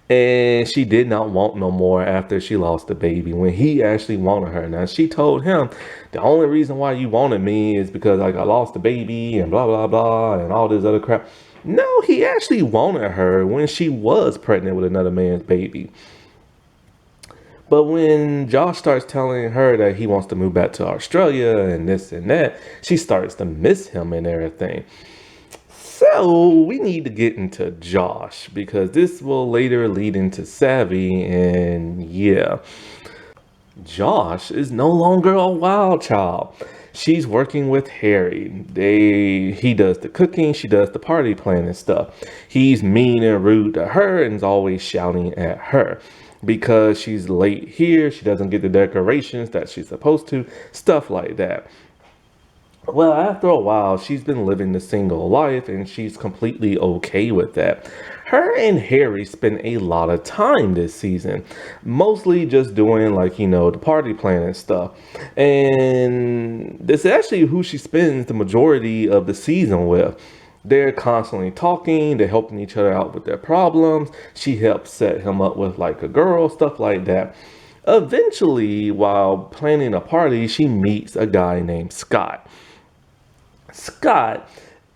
and she did not want no more after she lost the baby, when he actually wanted her. Now, she told him, the only reason why you wanted me is because like I lost the baby and blah, blah, blah, and all this other crap. No, he actually wanted her when she was pregnant with another man's baby. But when Josh starts telling her that he wants to move back to Australia and this and that, she starts to miss him and everything. So we need to get into Josh because this will later lead into Savvy, and yeah. Josh is no longer a wild child. She's working with Harry. He does the cooking, she does the party planning stuff. He's mean and rude to her and is always shouting at her because she's late here, she doesn't get the decorations that she's supposed to, stuff like that. Well, after a while, she's been living the single life and she's completely okay with that. Her and Harry spend a lot of time this season, mostly just doing like, you know, the party planning stuff. And this is actually who she spends the majority of the season with. They're constantly talking, they're helping each other out with their problems. She helps set him up with like a girl, stuff like that. Eventually, while planning a party, she meets a guy named Scott. Scott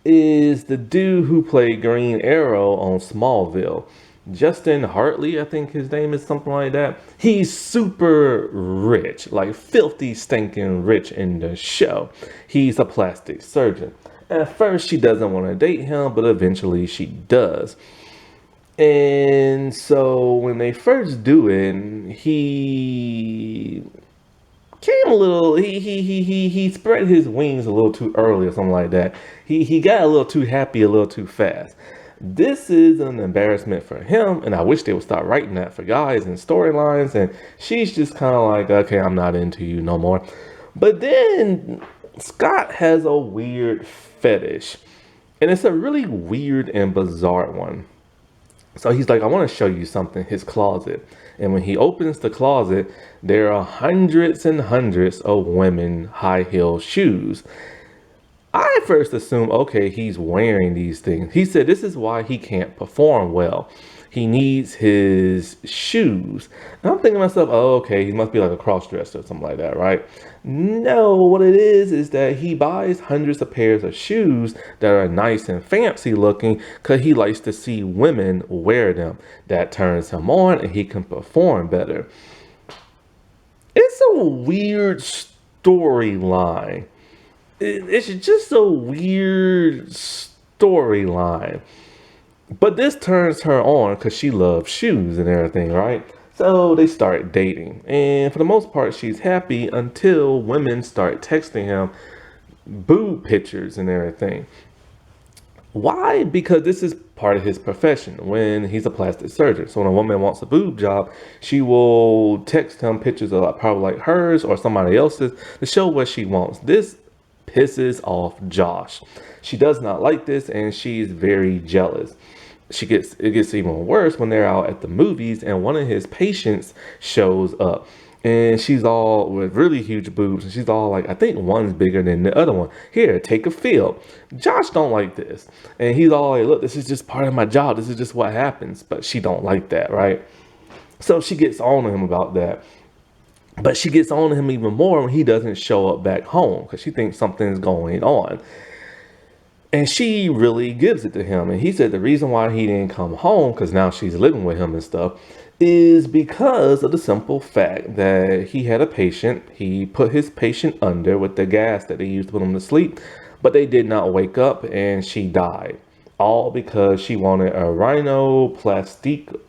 is the dude who played Green Arrow on Smallville. Justin Hartley, I think his name is, something like that. He's super rich, like filthy stinking rich in the show. He's a plastic surgeon. At first, she doesn't want to date him, but eventually she does. And so when they first do it, he came a little, he spread his wings a little too early or something like that. He got a little too happy a little too fast. This is an embarrassment for him, and I wish they would start writing that for guys and storylines. And she's just kind of like, okay, I'm not into you no more. But then Scott has a weird fetish, and it's a really weird and bizarre one. So he's like, I want to show you something, his closet. And when he opens the closet, there are hundreds and hundreds of women high heel shoes. I first assumed, okay, he's wearing these things. He said this is why he can't perform well. he needs his shoes. And I'm thinking to myself, oh, okay, he must be like a cross-dresser or something like that, right? No, what it is that he buys hundreds of pairs of shoes that are nice and fancy looking because he likes to see women wear them. That turns him on and he can perform better. It's a weird storyline. It's just a weird storyline. But this turns her on because she loves shoes and everything, right? So they start dating. And for the most part, she's happy until women start texting him boob pictures and everything. Why? Because this is part of his profession when he's a plastic surgeon. So when a woman wants a boob job, she will text him pictures of probably like hers or somebody else's to show what she wants. This pisses off Josh. She does not like this and she's very jealous. It gets even worse when they're out at the movies and one of his patients shows up. And she's all with really huge boobs. And she's all like, I think one's bigger than the other one. Here, take a feel. Josh don't like this. And he's all like, look, this is just part of my job. This is just what happens. But she don't like that, right? So she gets on to him about that. But she gets on to him even more when he doesn't show up back home. Because she thinks something's going on. And she really gives it to him. And he said the reason why he didn't come home, because now she's living with him and stuff, is because of the simple fact that he had a patient. He put his patient under with the gas that they used to put him to sleep, but they did not wake up and she died. All because she wanted a rhinoplastic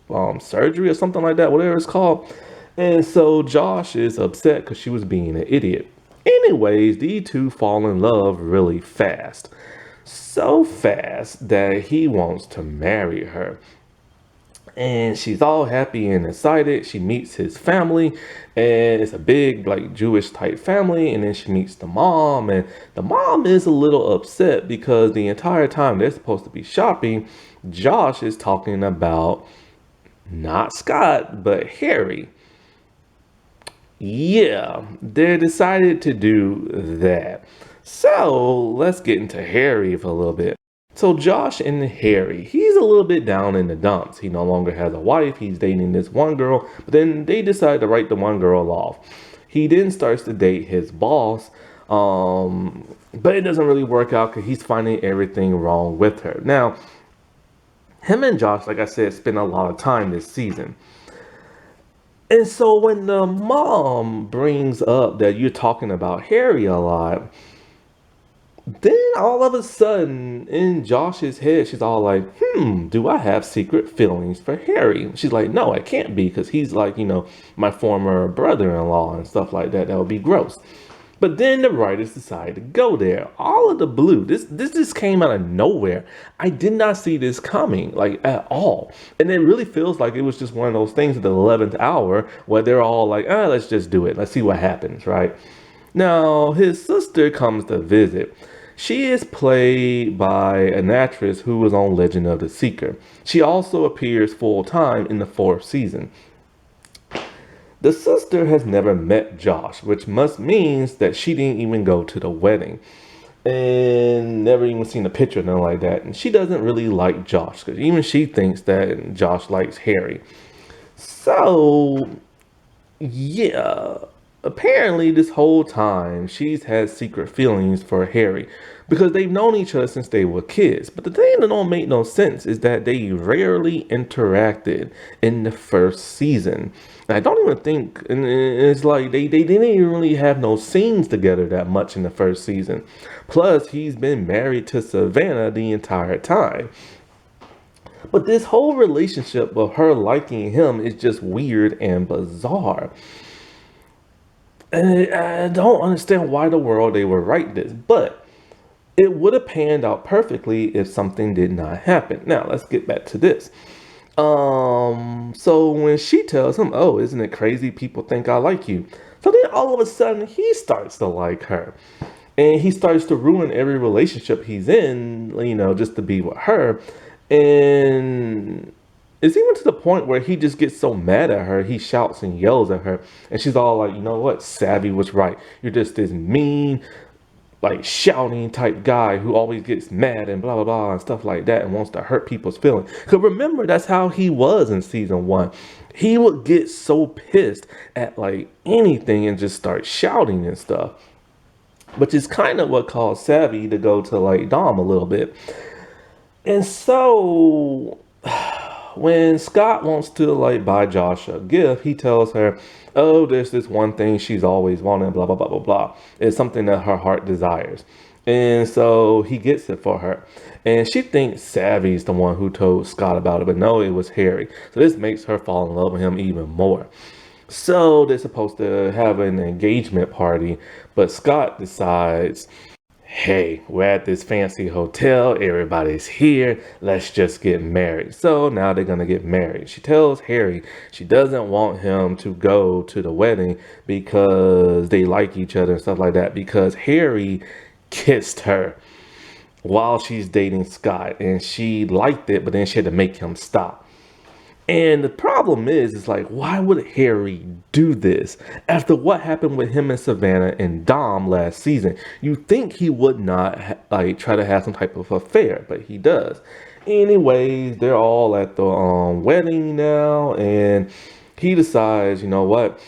surgery or something like that, whatever it's called. And so Josh is upset because she was being an idiot. Anyways, the two fall in love really fast. So fast that he wants to marry her. And she's all happy and excited. She meets his family, and it's a big, like, Jewish type family. And then she meets the mom, and the mom is a little upset because the entire time they're supposed to be shopping, Josh is talking about not Scott, but Harry. Yeah, they decided to do that. So let's get into Harry for a little bit. So Josh and Harry, he's a little bit down in the dumps. He no longer has a wife. He's dating this one girl, but then they decide to write the one girl off. He then starts to date his boss, but it doesn't really work out because he's finding everything wrong with her. Now, him and Josh, like I said, spend a lot of time this season. And so when the mom brings up that you're talking about Harry a lot, then all of a sudden, in Josh's head, she's all like, do I have secret feelings for Harry? She's like, no, it can't be because he's like, my former brother-in-law and stuff like that. That would be gross. But then the writers decide to go there. All of the blue. This just came out of nowhere. I did not see this coming, like, at all. And it really feels like it was just one of those things at the 11th hour where they're all like, let's just do it. Let's see what happens, right? Now, his sister comes to visit. She is played by an actress who was on Legend of the Seeker. She also appears full-time in the 4th season. The sister has never met Josh, which must means that she didn't even go to the wedding and never even seen a picture or nothing like that. And she doesn't really like Josh because even she thinks that Josh likes Harry. So, yeah. Apparently, this whole time, she's had secret feelings for Harry because they've known each other since they were kids. But the thing that don't make no sense is that they rarely interacted in the 1st season. And I don't even think, and it's like they didn't even really have no scenes together that much in the 1st season. Plus, he's been married to Savannah the entire time. But this whole relationship of her liking him is just weird and bizarre. And I don't understand why the world they would write this, but it would have panned out perfectly if something did not happen. Now, let's get back to this. So when she tells him, oh, isn't it crazy people think I like you? So then all of a sudden he starts to like her. And he starts to ruin every relationship he's in, just to be with her. And it's even to the point where he just gets so mad at her, he shouts and yells at her. And she's all like, you know what? Savvy was right. You're just this mean, like shouting type guy who always gets mad and blah blah blah and stuff like that and wants to hurt people's feelings. Because remember, that's how he was in season one. He would get so pissed at like anything and just start shouting and stuff. Which is kind of what caused Savvy to go to like Dom a little bit. And so when Scott wants to like buy Josh a gift, he tells her, "Oh, there's this one thing she's always wanted, blah blah blah blah blah. It's something that her heart desires." And so he gets it for her. And she thinks Savvy's the one who told Scott about it, but no, it was Harry. So this makes her fall in love with him even more. So they're supposed to have an engagement party, but Scott decides, hey, we're at this fancy hotel, everybody's here, let's just get married. So now they're gonna get married. She tells Harry she doesn't want him to go to the wedding because they like each other and stuff like that, because Harry kissed her while she's dating Scott and she liked it, but then she had to make him stop. And the problem is like, why would Harry do this after what happened with him and Savannah and Dom last season? You think he would not like try to have some type of affair, but he does. Anyways, they're all at the wedding now, and he decides, you know what?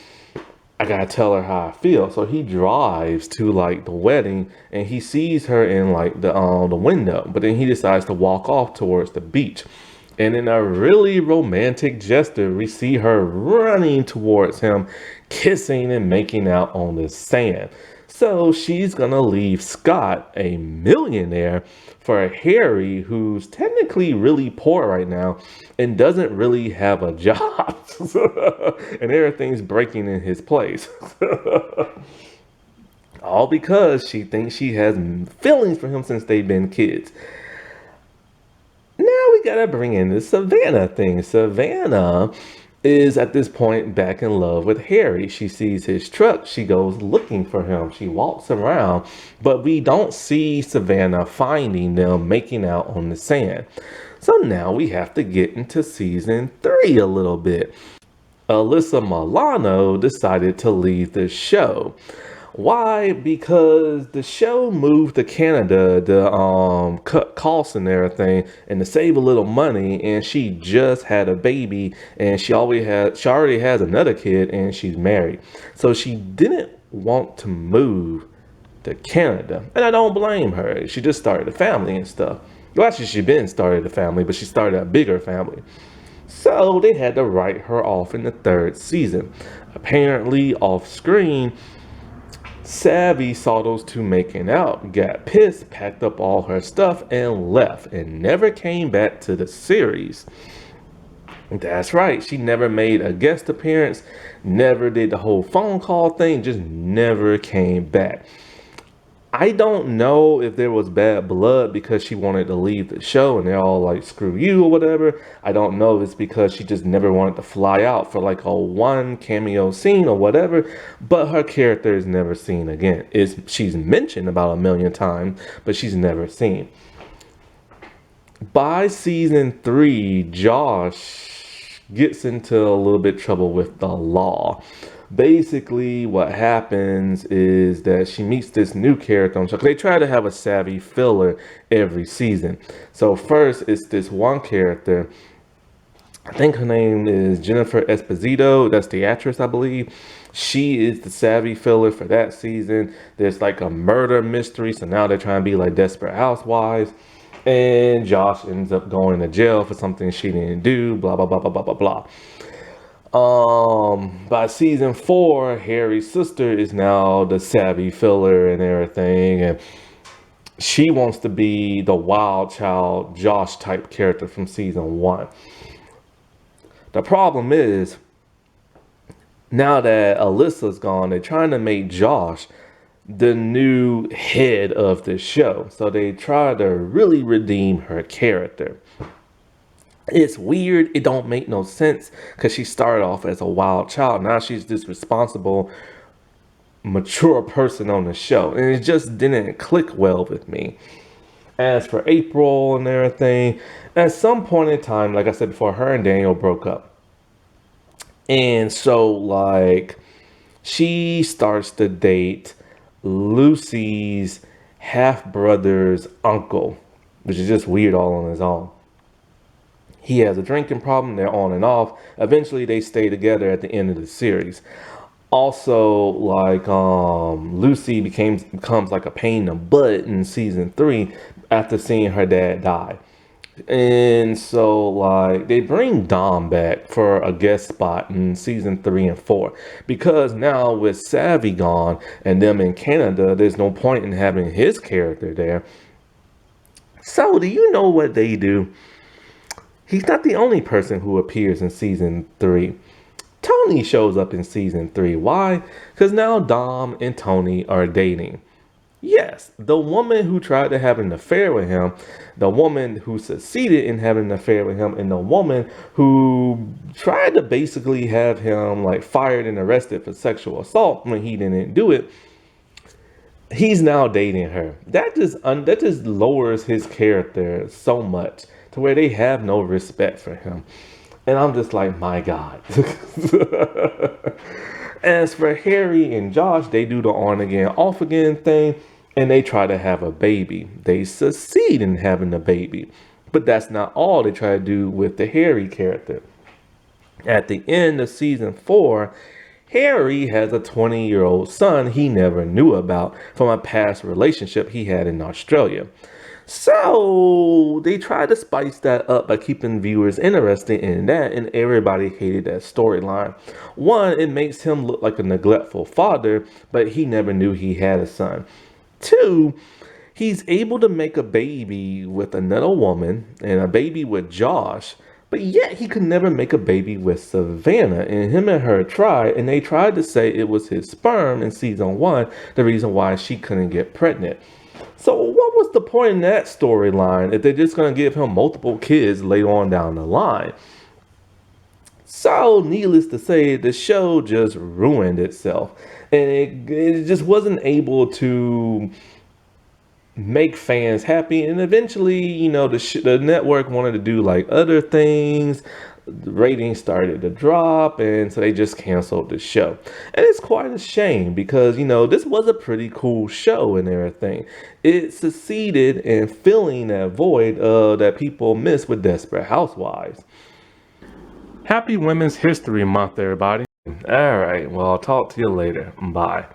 I gotta tell her how I feel. So he drives to like the wedding, and he sees her in like the window, but then he decides to walk off towards the beach. And in a really romantic gesture, we see her running towards him, kissing and making out on the sand. So she's gonna leave Scott, a millionaire, for Harry, who's technically really poor right now and doesn't really have a job. And everything's breaking in his place. All because she thinks she has feelings for him since they've been kids. Now we gotta bring in the Savannah thing. Savannah is at this point back in love with Harry. She sees his truck. She goes looking for him. She walks around, but we don't see Savannah finding them making out on the sand. So now we have to get into season 3 a little bit. Alyssa Milano decided to leave the show. Why? Because the show moved to Canada to cut costs and everything and to save a little money, and she just had a baby and she already has another kid and she's married. So she didn't want to move to Canada. And I don't blame her. She just started a family and stuff. Well, actually she been started a family, but she started a bigger family. So they had to write her off in the 3rd season. Apparently off screen, Savvy saw those two making out, got pissed, packed up all her stuff, and left, and never came back to the series. That's right, she never made a guest appearance, never did the whole phone call thing, just never came back. I don't know if there was bad blood because she wanted to leave the show and they're all like, screw you or whatever. I don't know if it's because she just never wanted to fly out for like a one cameo scene or whatever, but her character is never seen again. She's mentioned about 1,000,000 times, but she's never seen. By season 3, Josh gets into a little bit trouble with the law. Basically, what happens is that she meets this new character on the show. They try to have a Savvy filler every season. So first, it's this one character. I think her name is Jennifer Esposito. That's the actress, I believe. She is the Savvy filler for that season. There's like a murder mystery. So now they're trying to be like Desperate Housewives. And Josh ends up going to jail for something she didn't do. Blah, blah, blah, blah, blah, blah, blah. By season 4, Harry's sister is now the Savvy filler and everything, and she wants to be the wild child Josh type character from season 1. The problem is, now that Alyssa's gone, they're trying to make Josh the new head of the show. So they try to really redeem her character. It's weird. It don't make no sense because she started off as a wild child. Now she's this responsible, mature person on the show. And it just didn't click well with me. As for April and everything, at some point in time, like I said before, her and Daniel broke up. And so, like, she starts to date Lucy's half brother's uncle, which is just weird all on his own. He has a drinking problem. They're on and off. Eventually, they stay together at the end of the series. Also, like Lucy becomes like a pain in the butt in season 3 after seeing her dad die. And so, like, they bring Dom back for a guest spot in season 3 and 4 because now with Savvy gone and them in Canada, there's no point in having his character there. So, do you know what they do? He's not the only person who appears in season 3. Tony shows up in season 3. Why? Because now Dom and Tony are dating. Yes, the woman who tried to have an affair with him, the woman who succeeded in having an affair with him, and the woman who tried to basically have him like fired and arrested for sexual assault when he didn't do it. He's now dating her. That just lowers his character so much to where they have no respect for him. And I'm just like, my God. As for Harry and Josh, they do the on again, off again thing, and they try to have a baby. They succeed in having a baby. But that's not all they try to do with the Harry character. At the end of season 4, Harry has a 20-year-old son he never knew about from a past relationship he had in Australia. So they tried to spice that up by keeping viewers interested in that, and everybody hated that storyline. One, it makes him look like a neglectful father, but he never knew he had a son. Two, he's able to make a baby with another woman and a baby with Josh, but yet he could never make a baby with Savannah. And him and her tried, and they tried to say it was his sperm in season 1, the reason why she couldn't get pregnant. So what was the point in that storyline if they're just going to give him multiple kids later on down the line? So needless to say, the show just ruined itself. And it just wasn't able to make fans happy. And eventually, the network wanted to do like other things. The ratings started to drop, and so they just canceled the show. And it's quite a shame because, this was a pretty cool show and everything. It succeeded in filling that void that people miss with Desperate Housewives. Happy Women's History Month, everybody. All right, well, I'll talk to you later. Bye.